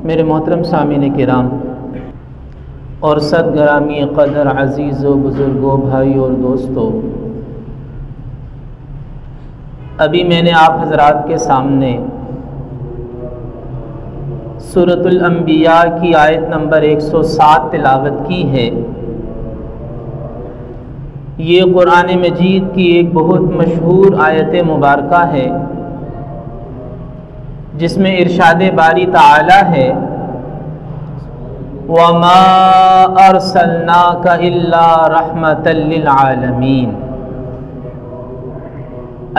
میرے محترم سامعین کرام اور صد گرامی قدر عزیز و بزرگوں، بھائی اور دوستوں، ابھی میں نے آپ حضرات کے سامنے سورۃ الانبیاء کی آیت نمبر 107 تلاوت کی ہے۔ یہ قرآن مجید کی ایک بہت مشہور آیت مبارکہ ہے جس میں ارشاد باری تعالی ہے وَمَا أَرْسَلْنَاكَ إِلَّا رَحْمَةً لِّلْعَالَمِينَ۔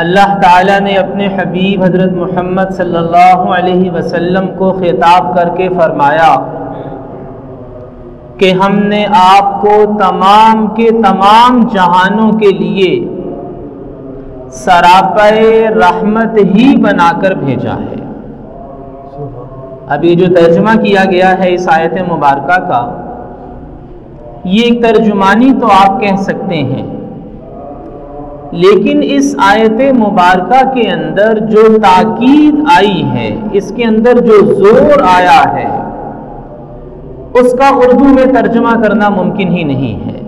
اللہ تعالیٰ نے اپنے حبیب حضرت محمد صلی اللہ علیہ وسلم کو خطاب کر کے فرمایا کہ ہم نے آپ کو تمام کے تمام جہانوں کے لیے سراپائے رحمت ہی بنا کر بھیجا ہے۔ اب یہ جو ترجمہ کیا گیا ہے اس آیت مبارکہ کا، یہ ایک ترجمانی تو آپ کہہ سکتے ہیں، لیکن اس آیت مبارکہ کے اندر جو تاکید آئی ہے، اس کے اندر جو زور آیا ہے، اس کا اردو میں ترجمہ کرنا ممکن ہی نہیں ہے۔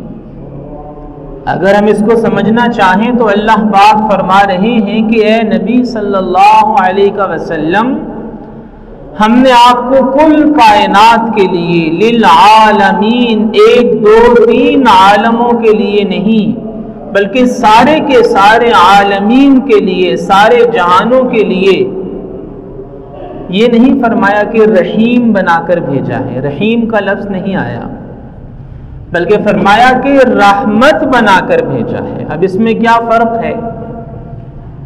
اگر ہم اس کو سمجھنا چاہیں تو اللہ پاک فرما رہے ہیں کہ اے نبی صلی اللہ علیہ وسلم، ہم نے آپ کو کل کائنات کے لیے للعالمین، ایک دو تین عالموں کے لیے نہیں بلکہ سارے کے سارے عالمین کے لیے، سارے جہانوں کے لیے، یہ نہیں فرمایا کہ رحیم بنا کر بھیجا ہے، رحیم کا لفظ نہیں آیا، بلکہ فرمایا کہ رحمت بنا کر بھیجا ہے۔ اب اس میں کیا فرق ہے؟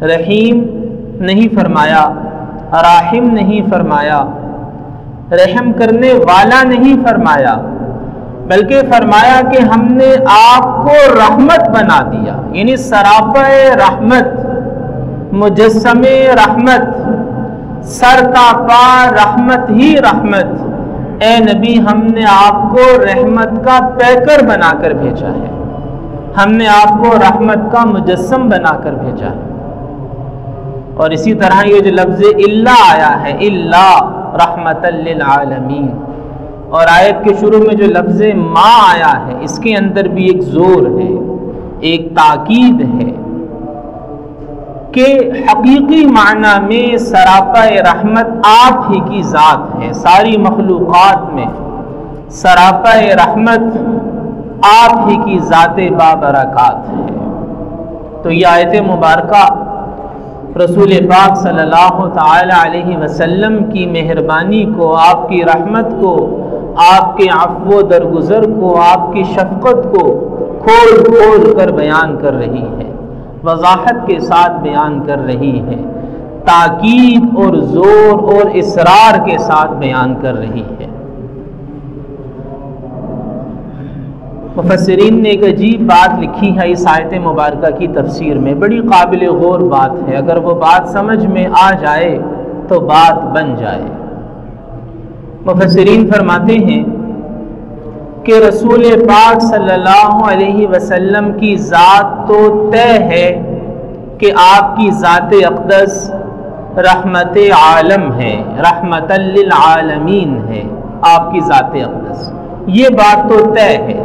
رحیم نہیں فرمایا، راحم نہیں فرمایا، رحم کرنے والا نہیں فرمایا، بلکہ فرمایا کہ ہم نے آپ کو رحمت بنا دیا، یعنی سراپائے رحمت، مجسم رحمت، سرتا پا رحمت ہی رحمت۔ اے نبی، ہم نے آپ کو رحمت کا پیکر بنا کر بھیجا ہے، ہم نے آپ کو رحمت کا مجسم بنا کر بھیجا ہے۔ اور اسی طرح یہ جو لفظ الا آیا ہے، الا رحمۃ للعالمین، اور آیت کے شروع میں جو لفظ ما آیا ہے، اس کے اندر بھی ایک زور ہے، ایک تاکید ہے کہ حقیقی معنی میں سراپائے رحمت آپ ہی کی ذات ہے۔ ساری مخلوقات میں سراپائے رحمت آپ ہی کی ذات بابرکات ہے۔ تو یہ آیت مبارکہ رسول پاک صلی اللہ تعالی علیہ وسلم کی مہربانی کو، آپ کی رحمت کو، آپ کے عفو و درگزر کو، آپ کی شفقت کو کھول کھول کر بیان کر رہی ہے، وضاحت کے ساتھ بیان کر رہی ہے، تاکید اور زور اور اصرار کے ساتھ بیان کر رہی ہے۔ مفسرین نے ایک عجیب بات لکھی ہے اس آیت مبارکہ کی تفسیر میں، بڑی قابل غور بات ہے، اگر وہ بات سمجھ میں آ جائے تو بات بن جائے۔ مفسرین فرماتے ہیں کہ رسول پاک صلی اللہ علیہ وسلم کی ذات تو طے ہے کہ آپ کی ذات اقدس رحمت عالم ہے، رحمت للعالمین ہے، آپ کی ذات اقدس، یہ بات تو طے ہے۔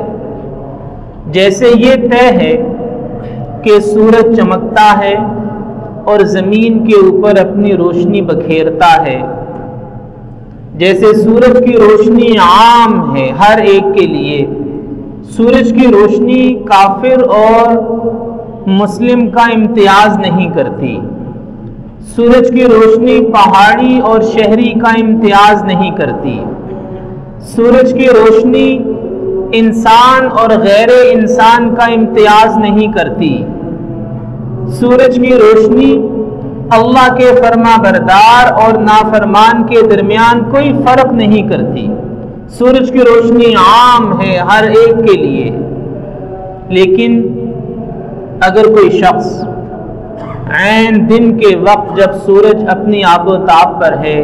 جیسے یہ طے ہے کہ سورج چمکتا ہے اور زمین کے اوپر اپنی روشنی بکھیرتا ہے، جیسے سورج کی روشنی عام ہے ہر ایک کے لیے، سورج کی روشنی کافر اور مسلم کا امتیاز نہیں کرتی، سورج کی روشنی پہاڑی اور شہری کا امتیاز نہیں کرتی، سورج کی روشنی انسان اور غیر انسان کا امتیاز نہیں کرتی، سورج کی روشنی اللہ کے فرما بردار اور نافرمان کے درمیان کوئی فرق نہیں کرتی، سورج کی روشنی عام ہے ہر ایک کے لیے۔ لیکن اگر کوئی شخص عین دن کے وقت جب سورج اپنی آب و تاب پر ہے،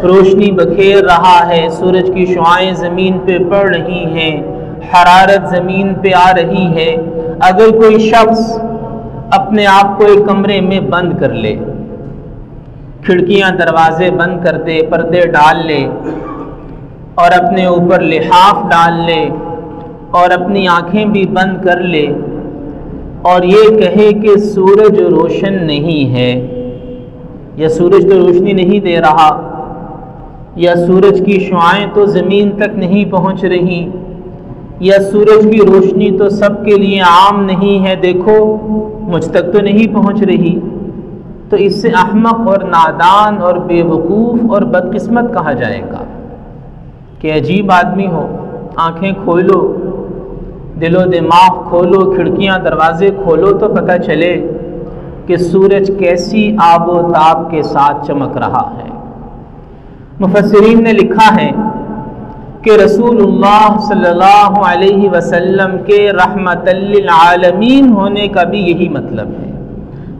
روشنی بکھیر رہا ہے، سورج کی شعائیں زمین پہ پڑ رہی ہیں، حرارت زمین پہ آ رہی ہے، اگر کوئی شخص اپنے آپ کو ایک کمرے میں بند کر لے، کھڑکیاں دروازے بند کر دے، پردے ڈال لے، اور اپنے اوپر لحاف ڈال لے اور اپنی آنکھیں بھی بند کر لے اور یہ کہے کہ سورج روشن نہیں ہے، یا سورج تو روشنی نہیں دے رہا، یا سورج کی شعاعیں تو زمین تک نہیں پہنچ رہی، یا سورج کی روشنی تو سب کے لیے عام نہیں ہے، دیکھو مجھ تک تو نہیں پہنچ رہی، تو اس سے احمق اور نادان اور بے وقوف اور بدقسمت کہا جائے گا کہ عجیب آدمی ہو۔ آنکھیں کھولو، دل و دماغ کھولو، کھڑکیاں دروازے کھولو تو پتہ چلے کہ سورج کیسی آب و تاب کے ساتھ چمک رہا ہے۔ مفسرین نے لکھا ہے کہ رسول اللہ صلی اللہ علیہ وسلم کے رحمت للعالمین ہونے کا بھی یہی مطلب ہے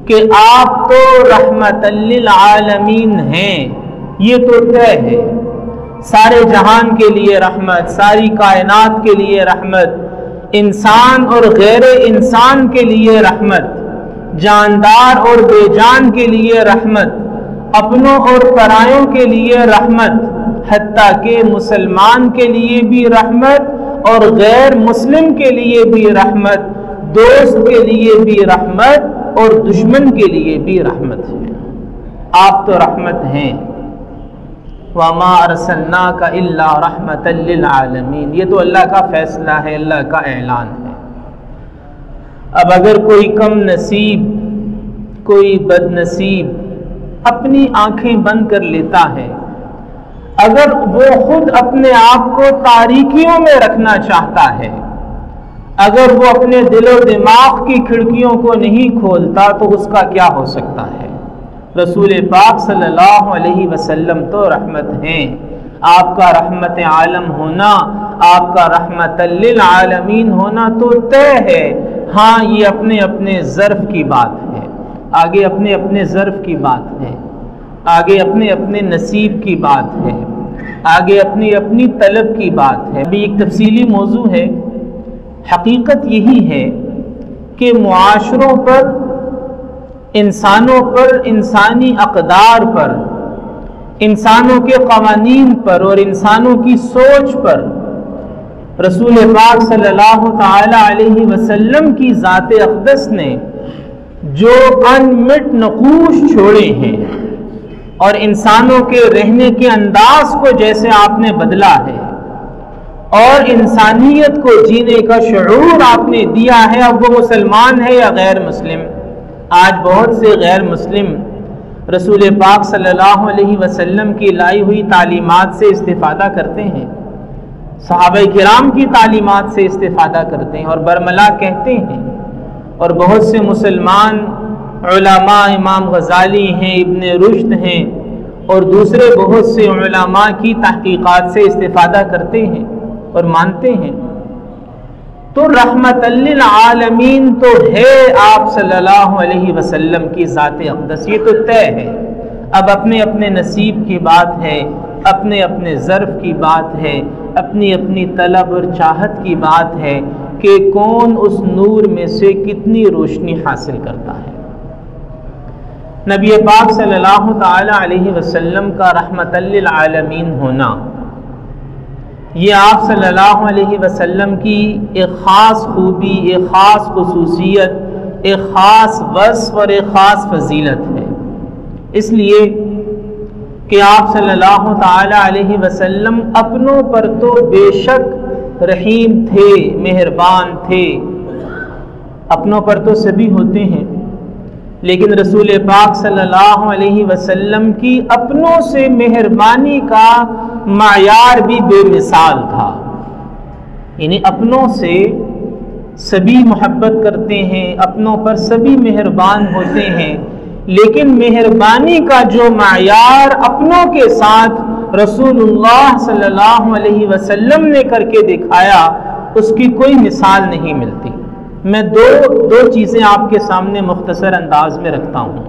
کہ آپ تو رحمت للعالمین ہیں، یہ تو طے ہے، سارے جہان کے لیے رحمت، ساری کائنات کے لیے رحمت، انسان اور غیر انسان کے لیے رحمت، جاندار اور بے جان کے لیے رحمت، اپنوں اور پرایوں کے لیے رحمت، حتیٰ کہ مسلمان کے لیے بھی رحمت اور غیر مسلم کے لیے بھی رحمت، دوست کے لیے بھی رحمت اور دشمن کے لیے بھی رحمت ہے۔ آپ تو رحمت ہیں۔ وَمَا أَرْسَلْنَاكَ إِلَّا رَحْمَةً لِّلْعَالَمِينَ، یہ تو اللہ کا فیصلہ ہے، اللہ کا اعلان ہے۔ اب اگر کوئی کم نصیب، کوئی بد نصیب اپنی آنکھیں بند کر لیتا ہے، اگر وہ خود اپنے آپ کو تاریکیوں میں رکھنا چاہتا ہے، اگر وہ اپنے دل و دماغ کی کھڑکیوں کو نہیں کھولتا تو اس کا کیا ہو سکتا ہے؟ رسول پاک صلی اللہ علیہ وسلم تو رحمت ہیں، آپ کا رحمت عالم ہونا، آپ کا رحمت للعالمین ہونا تو طے ہے۔ ہاں یہ اپنے اپنے ظرف کی بات ہے، آگے اپنے اپنے ظرف کی بات ہے، آگے اپنے اپنے نصیب کی بات ہے، آگے اپنی اپنی طلب کی بات ہے۔ ابھی ایک تفصیلی موضوع ہے، حقیقت یہی ہے کہ معاشروں پر، انسانوں پر، انسانی اقدار پر، انسانوں کے قوانین پر اور انسانوں کی سوچ پر رسول پاک صلی اللہ تعالی علیہ وسلم کی ذات اقدس نے جو انمٹ نقوش چھوڑے ہیں اور انسانوں کے رہنے کے انداز کو جیسے آپ نے بدلا ہے اور انسانیت کو جینے کا شعور آپ نے دیا ہے، اب وہ مسلمان ہے یا غیر مسلم۔ آج بہت سے غیر مسلم رسول پاک صلی اللہ علیہ وسلم کی لائی ہوئی تعلیمات سے استفادہ کرتے ہیں، صحابہ کرام کی تعلیمات سے استفادہ کرتے ہیں اور برملا کہتے ہیں، اور بہت سے مسلمان علماء، امام غزالی ہیں، ابن رشد ہیں اور دوسرے بہت سے علماء کی تحقیقات سے استفادہ کرتے ہیں اور مانتے ہیں۔ تو رحمت للعالمین تو ہے آپ صلی اللہ علیہ وسلم کی ذات اقدس، یہ تو طے ہے۔ اب اپنے اپنے نصیب کی بات ہے، اپنے اپنے ظرف کی بات ہے، اپنی اپنی طلب اور چاہت کی بات ہے کہ کون اس نور میں سے کتنی روشنی حاصل کرتا ہے۔ نبی پاک صلی اللہ تعالی علیہ وسلم کا رحمت للعالمین ہونا، یہ آپ صلی اللہ علیہ وسلم کی ایک خاص خوبی، ایک خاص خصوصیت، ایک خاص وصف اور ایک خاص فضیلت ہے، اس لیے کہ آپ صلی اللہ تعالی علیہ وسلم اپنوں پر تو بے شک رحیم تھے، مہربان تھے، اپنوں پر تو سبھی ہوتے ہیں، لیکن رسول پاک صلی اللہ علیہ وسلم کی اپنوں سے مہربانی کا معیار بھی بے مثال تھا، یعنی اپنوں سے سبھی محبت کرتے ہیں، اپنوں پر سبھی مہربان ہوتے ہیں، لیکن مہربانی کا جو معیار اپنوں کے ساتھ رسول اللہ صلی اللہ علیہ وسلم نے کر کے دکھایا، اس کی کوئی مثال نہیں ملتی۔ میں دو چیزیں آپ کے سامنے مختصر انداز میں رکھتا ہوں۔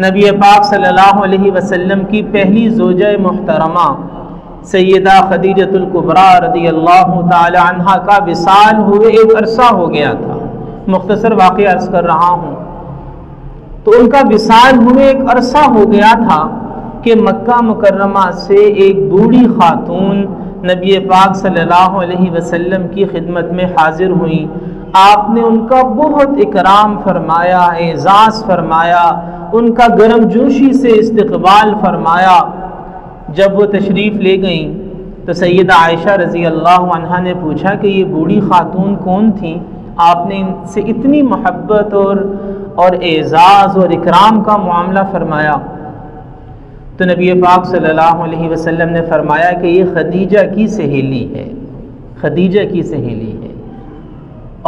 نبی پاک صلی اللہ علیہ وسلم کی پہلی زوجہ محترمہ سیدہ خدیجۃ الکبریٰ رضی اللہ تعالی عنہا کا وصال ہوئے ایک عرصہ ہو گیا تھا، مختصر واقعہ عرض کر رہا ہوں۔ تو ان کا وصال ہوئے ایک عرصہ ہو گیا تھا، کہ مکہ مکرمہ سے ایک بوڑھی خاتون نبی پاک صلی اللہ علیہ وسلم کی خدمت میں حاضر ہوئی. آپ نے ان کا بہت اکرام فرمایا، اعزاز فرمایا، ان کا گرم جوشی سے استقبال فرمایا. جب وہ تشریف لے گئیں تو سیدہ عائشہ رضی اللہ عنہا نے پوچھا کہ یہ بوڑھی خاتون کون تھیں؟ آپ نے ان سے اتنی محبت اور اعزاز اور اکرام کا معاملہ فرمایا. تو نبی پاک صلی اللہ علیہ وسلم نے فرمایا کہ یہ خدیجہ کی سہیلی ہے، خدیجہ کی سہیلی ہے،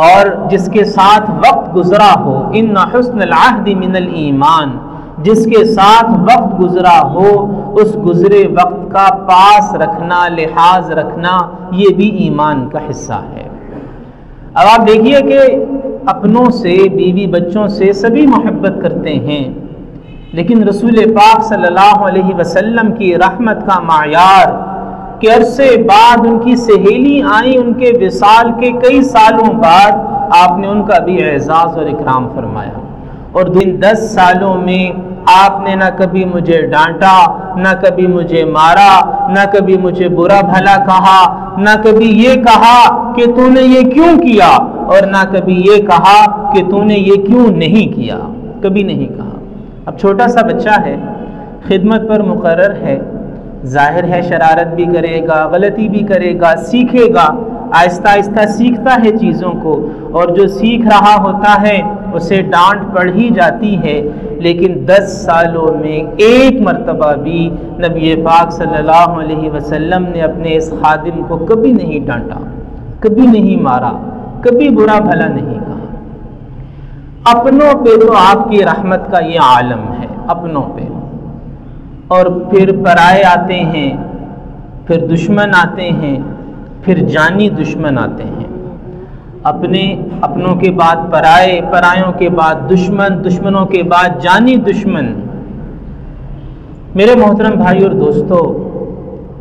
اور جس کے ساتھ وقت گزرا ہو، ان حسن العہد من الایمان، جس کے ساتھ وقت گزرا ہو اس گزرے وقت کا پاس رکھنا، لحاظ رکھنا، یہ بھی ایمان کا حصہ ہے. اب آپ دیکھیے کہ اپنوں سے، بیوی بچوں سے سبھی محبت کرتے ہیں، لیکن رسول پاک صلی اللہ علیہ وسلم کی رحمت کا معیار کہ عرصے بعد ان کی سہیلی آئیں، ان کے وصال کے کئی سالوں بعد آپ نے ان کا بھی اعزاز اور اکرام فرمایا. اور 10 سالوں میں آپ نے نہ کبھی مجھے ڈانٹا، نہ کبھی مجھے مارا، نہ کبھی مجھے برا بھلا کہا، نہ کبھی یہ کہا کہ تو نے یہ کیوں کیا، اور نہ کبھی یہ کہا کہ تو نے یہ کیوں نہیں کیا، کبھی نہیں کہا. اب چھوٹا سا بچہ ہے، خدمت پر مقرر ہے، ظاہر ہے شرارت بھی کرے گا، غلطی بھی کرے گا، سیکھے گا، آہستہ آہستہ سیکھتا ہے چیزوں کو، اور جو سیکھ رہا ہوتا ہے اسے ڈانٹ پڑ ہی جاتی ہے. لیکن 10 سالوں میں ایک مرتبہ بھی نبی پاک صلی اللہ علیہ وسلم نے اپنے اس خادم کو کبھی نہیں ڈانٹا، کبھی نہیں مارا، کبھی برا بھلا نہیں کہا. اپنوں پہ تو آپ کی رحمت کا یہ عالم ہے، اپنوں پہ. اور پھر پرائے آتے ہیں، پھر دشمن آتے ہیں، پھر جانی دشمن آتے ہیں. اپنوں کے بعد پرائے، پرایوں کے بعد دشمن، دشمنوں کے بعد جانی دشمن. میرے محترم بھائی اور دوستو،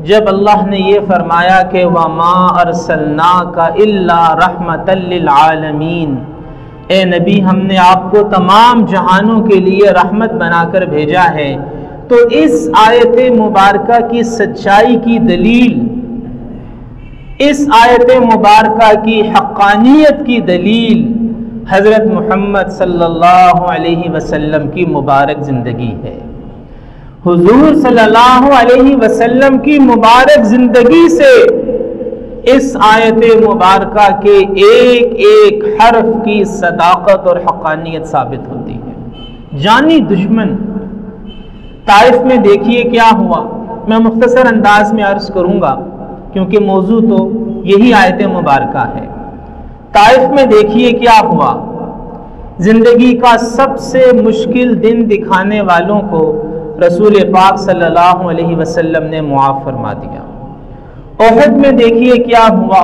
جب اللہ نے یہ فرمایا کہ وَمَا أَرْسَلْنَاكَ إِلَّا رَحْمَةً لِّلْعَالَمِينَ، اے نبی ہم نے آپ کو تمام جہانوں کے لیے رحمت بنا کر بھیجا ہے، تو اس آیت مبارکہ کی سچائی کی دلیل، اس آیت مبارکہ کی حقانیت کی دلیل حضرت محمد صلی اللہ علیہ وسلم کی مبارک زندگی ہے. حضور صلی اللہ علیہ وسلم کی مبارک زندگی سے اس آیت مبارکہ کے ایک ایک حرف کی صداقت اور حقانیت ثابت ہوتی ہے. جانی دشمن. طائف میں دیکھیے کیا ہوا، میں مختصر انداز میں عرض کروں گا کیونکہ موضوع تو یہی آیت مبارکہ ہے. طائف میں دیکھیے کیا ہوا. زندگی کا سب سے مشکل دن دکھانے والوں کو رسول پاک صلی اللہ علیہ وسلم نے معاف فرما دیا. احد میں دیکھیے کیا ہوا.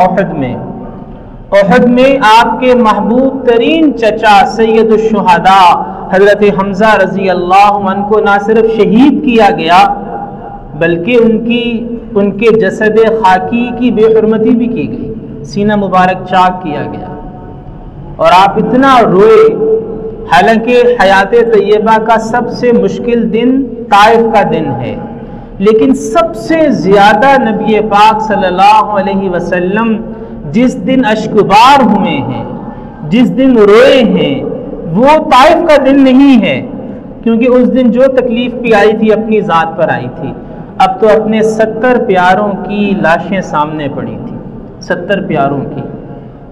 احد میں آپ کے محبوب ترین چچا سید الشہداء حضرت حمزہ رضی اللہ عنہ کو نہ صرف شہید کیا گیا بلکہ ان کے جسد خاکی کی بے حرمتی بھی کی گئی، سینہ مبارک چاک کیا گیا. اور آپ اتنا روئے، حالانکہ حیات طیبہ کا سب سے مشکل دن طائف کا دن ہے، لیکن سب سے زیادہ نبی پاک صلی اللہ علیہ وسلم جس دن اشکبار ہوئے ہیں، جس دن روئے ہیں، وہ طائف کا دن نہیں ہے، کیونکہ اس دن جو تکلیف بھی آئی تھی اپنی ذات پر آئی تھی. اب تو اپنے 70 پیاروں کی لاشیں سامنے پڑی تھی، 70 پیاروں کی،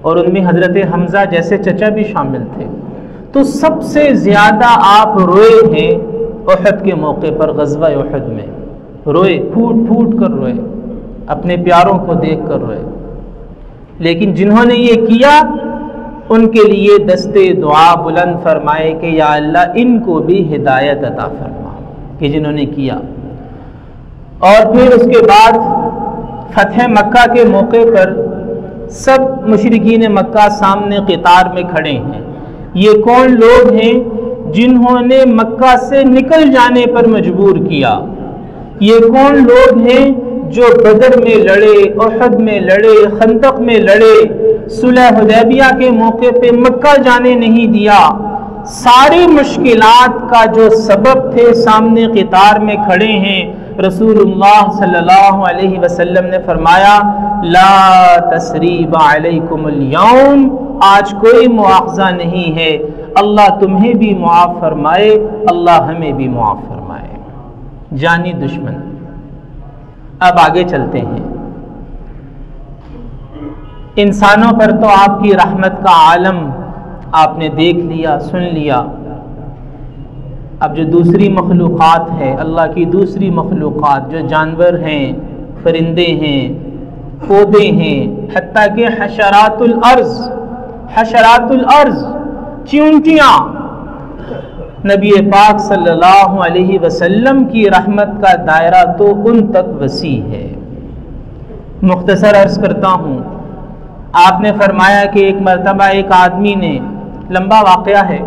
اور ان میں حضرت حمزہ جیسے چچا بھی شامل تھے. تو سب سے زیادہ آپ روئے ہیں احد کے موقع پر، غزوہ احد میں روئے، پھوٹ پھوٹ کر روئے، اپنے پیاروں کو دیکھ کر روئے. لیکن جنہوں نے یہ کیا ان کے لیے دستے دعا بلند فرمائے کہ یا اللہ ان کو بھی ہدایت عطا فرما، کہ جنہوں نے کیا. اور پھر اس کے بعد فتح مکہ کے موقع پر سب مشرکین مکہ سامنے قطار میں کھڑے ہیں. یہ کون لوگ ہیں جنہوں نے مکہ سے نکل جانے پر مجبور کیا؟ یہ کون لوگ ہیں جو بدر میں لڑے، احد میں لڑے، خندق میں لڑے، صلح حدیبیہ کے موقع پہ مکہ جانے نہیں دیا، ساری مشکلات کا جو سبب تھے سامنے قطار میں کھڑے ہیں، رسول اللہ صلی اللہ علیہ وسلم نے فرمایا لا تثریب علیکم اليوم، آج کوئی مواخذہ نہیں ہے، اللہ تمہیں بھی معاف فرمائے، اللہ ہمیں بھی معاف فرمائے۔ جانی دشمن۔ اب آگے چلتے ہیں۔ انسانوں پر تو آپ کی رحمت کا عالم آپ نے دیکھ لیا، سن لیا۔ اب جو دوسری مخلوقات ہے، اللہ کی دوسری مخلوقات جو جانور ہیں، پرندے ہیں، پودے ہیں، حتیٰ کہ حشرات الارض، چیونٹیاں، نبی پاک صلی اللہ علیہ وسلم کی رحمت کا دائرہ تو ان تک وسیع ہے۔ مختصر عرض کرتا ہوں، آپ نے فرمایا کہ ایک مرتبہ ایک آدمی نے، لمبا واقعہ ہے،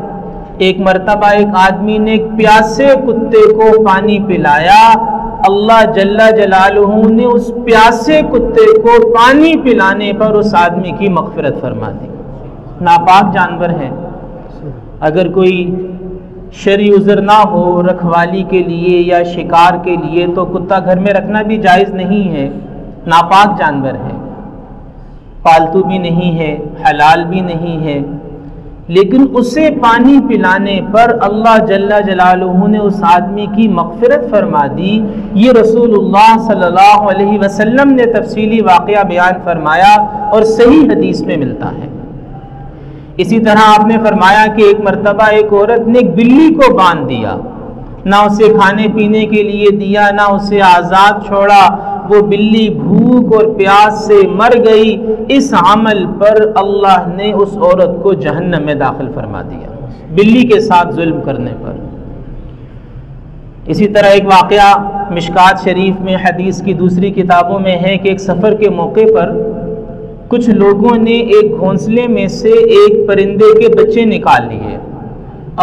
ایک مرتبہ ایک آدمی نے ایک پیاسے کتے کو پانی پلایا، اللہ جل جلالہ نے اس پیاسے کتے کو پانی پلانے پر اس آدمی کی مغفرت فرما دی۔ ناپاک جانور ہے، اگر کوئی شرعی عذر نہ ہو رکھوالی کے لیے یا شکار کے لیے تو کتا گھر میں رکھنا بھی جائز نہیں ہے، ناپاک جانور ہے، پالتو بھی نہیں ہے، حلال بھی نہیں ہے، لیکن اسے پانی پلانے پر اللہ جل جلالہ نے اس آدمی کی مغفرت فرما دی۔ یہ رسول اللہ صلی اللہ علیہ وسلم نے تفصیلی واقعہ بیان فرمایا اور صحیح حدیث میں ملتا ہے۔ اسی طرح آپ نے فرمایا کہ ایک مرتبہ ایک عورت نے ایک بلی کو باندھ دیا، نہ اسے کھانے پینے کے لیے دیا، نہ اسے آزاد چھوڑا، وہ بلی بھوک اور پیاس سے مر گئی۔ اس عمل پر اللہ نے اس عورت کو جہنم میں داخل فرما دیا، بلی کے ساتھ ظلم کرنے پر۔ اسی طرح ایک واقعہ مشکات شریف میں، حدیث کی دوسری کتابوں میں ہے کہ ایک سفر کے موقع پر کچھ لوگوں نے ایک گھونسلے میں سے ایک پرندے کے بچے نکال لیے۔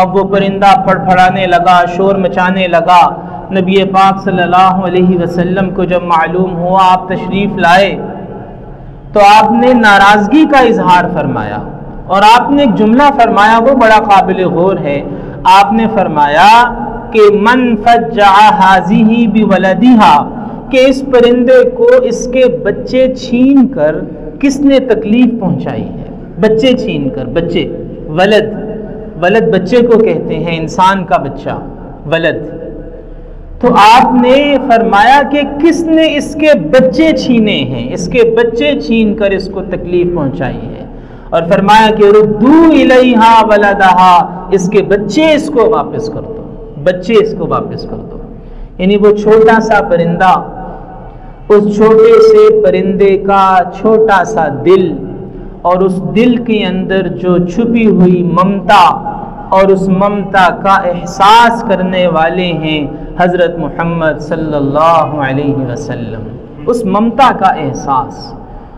اب وہ پرندہ پھڑپھڑانے لگا، شور مچانے لگا۔ نبی پاک صلی اللہ علیہ وسلم کو جب معلوم ہوا، آپ تشریف لائے تو آپ نے ناراضگی کا اظہار فرمایا اور آپ نے ایک جملہ فرمایا، وہ بڑا قابل غور ہے۔ آپ نے فرمایا کہ من فجع هذه بولدها، کہ اس پرندے کو اس کے بچے چھین کر کس نے تکلیف پہنچائی ہے؟ بچے چھین کر، بچے، ولد بچے کو کہتے ہیں، انسان کا بچہ، ولد۔ تو آپ نے فرمایا کہ کس نے اس کے بچے چھینے ہیں، اس کے بچے چھین کر اس کو تکلیف پہنچائی ہے، اور فرمایا کہ ردو الیہا ولدہا، اس کے بچے اس کو واپس کر دو، بچے اس کو واپس کر دو۔ یعنی وہ چھوٹا سا پرندہ، اس چھوٹے سے پرندے کا چھوٹا سا دل، اور اس دل کے اندر جو چھپی ہوئی ممتا اور اس ممتا کا احساس کرنے والے ہیں حضرت محمد صلی اللہ علیہ وسلم۔ اس ممتا کا احساس،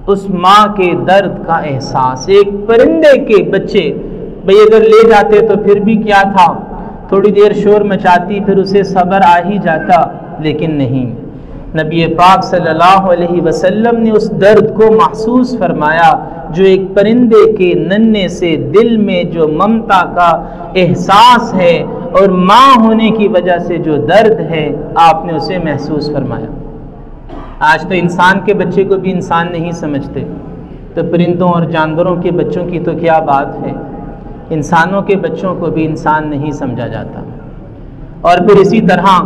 اس ماں کے درد کا احساس، ایک پرندے کے بچے، بھئی اگر لے جاتے تو پھر بھی کیا تھا، تھوڑی دیر شور مچاتی، پھر اسے صبر آ ہی جاتا، لیکن نہیں، نبی پاک صلی اللہ علیہ وسلم نے اس درد کو محسوس فرمایا جو ایک پرندے کے ننھے سے دل میں جو ممتا کا احساس ہے اور ماں ہونے کی وجہ سے جو درد ہے، آپ نے اسے محسوس فرمایا۔ آج تو انسان کے بچے کو بھی انسان نہیں سمجھتے، تو پرندوں اور جانوروں کے بچوں کی تو کیا بات ہے، انسانوں کے بچوں کو بھی انسان نہیں سمجھا جاتا۔ اور پھر اسی طرح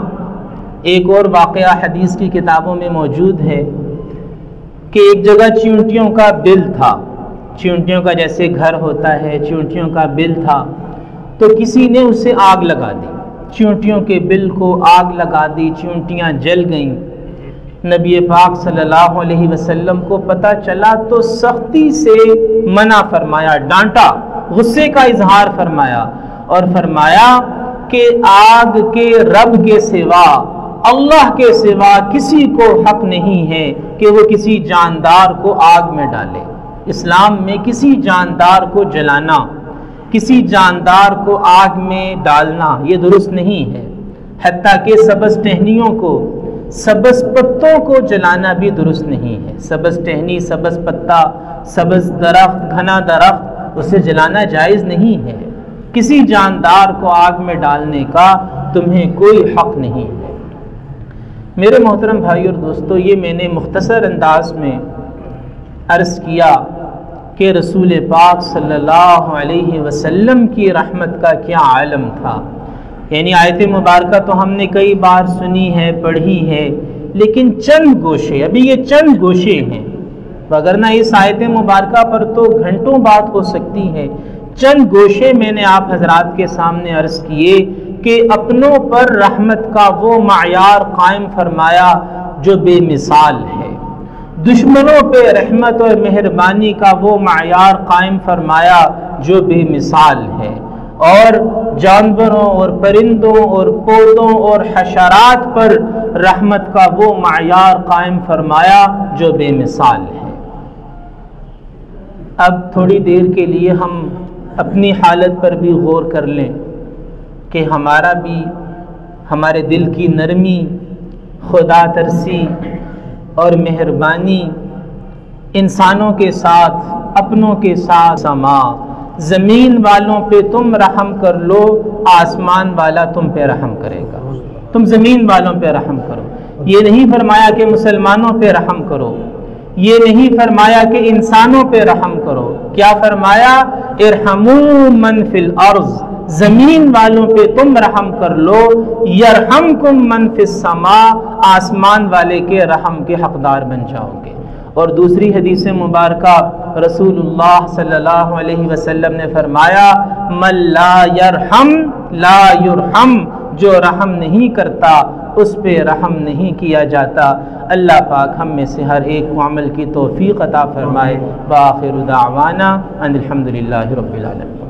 ایک اور واقعہ حدیث کی کتابوں میں موجود ہے کہ ایک جگہ چیونٹیوں کا بل تھا، چیونٹیوں کا جیسے گھر ہوتا ہے، چیونٹیوں کا بل تھا، تو کسی نے اسے آگ لگا دی، چیونٹیوں کے بل کو آگ لگا دی، چیونٹیاں جل گئیں۔ نبی پاک صلی اللہ علیہ وسلم کو پتہ چلا تو سختی سے منع فرمایا، ڈانٹا، غصے کا اظہار فرمایا، اور فرمایا کہ آگ کے رب کے سوا، اللہ کے سوا کسی کو حق نہیں ہے کہ وہ کسی جاندار کو آگ میں ڈالے۔ اسلام میں کسی جاندار کو جلانا، کسی جاندار کو آگ میں ڈالنا یہ درست نہیں ہے، حتیٰ کہ سبز ٹہنیوں کو، سبز پتوں کو جلانا بھی درست نہیں ہے۔ سبز ٹہنی، سبز پتا، سبز درخت، گھنا درخت، اسے جلانا جائز نہیں ہے۔ کسی جاندار کو آگ میں ڈالنے کا تمہیں کوئی حق نہیں ہے۔ میرے محترم بھائی اور دوستو، یہ میں نے مختصر انداز میں عرض کیا کہ رسول پاک صلی اللہ علیہ وسلم کی رحمت کا کیا عالم تھا۔ یعنی آیت مبارکہ تو ہم نے کئی بار سنی ہے، پڑھی ہے، لیکن چند گوشے، ابھی یہ چند گوشے ہیں، وگرنہ اس آیت مبارکہ پر تو گھنٹوں بات ہو سکتی ہے۔ چند گوشے میں نے آپ حضرات کے سامنے عرض کیے کہ اپنوں پر رحمت کا وہ معیار قائم فرمایا جو بے مثال ہے، دشمنوں پہ رحمت اور مہربانی کا وہ معیار قائم فرمایا جو بے مثال ہے، اور جانوروں اور پرندوں اور پودوں اور حشرات پر رحمت کا وہ معیار قائم فرمایا جو بے مثال ہے۔ اب تھوڑی دیر کے لیے ہم اپنی حالت پر بھی غور کر لیں کہ ہمارا بھی، ہمارے دل کی نرمی، خدا ترسی اور مہربانی انسانوں کے ساتھ، اپنوں کے ساتھ سما، زمین والوں پہ تم رحم کر لو، آسمان والا تم پہ رحم کرے گا۔ تم زمین والوں پہ رحم کرو، یہ نہیں فرمایا کہ مسلمانوں پہ رحم کرو، یہ نہیں فرمایا کہ انسانوں پہ رحم کرو، کیا فرمایا؟ ارحموا من فی الارض، زمین والوں پہ تم رحم کر لو، یرحمکم من فی السماء، آسمان والے کے رحم کے حقدار بن جاؤ گے۔ اور دوسری حدیث مبارکہ رسول اللہ صلی اللہ علیہ وسلم نے فرمایا من لا یرحم لا یرحم، جو رحم نہیں کرتا اس پہ رحم نہیں کیا جاتا۔ اللہ پاک ہم میں سے ہر ایک کو عمل کی توفیق عطا فرمائے۔ وآخر دعوانا ان الحمدللہ رب العالمین۔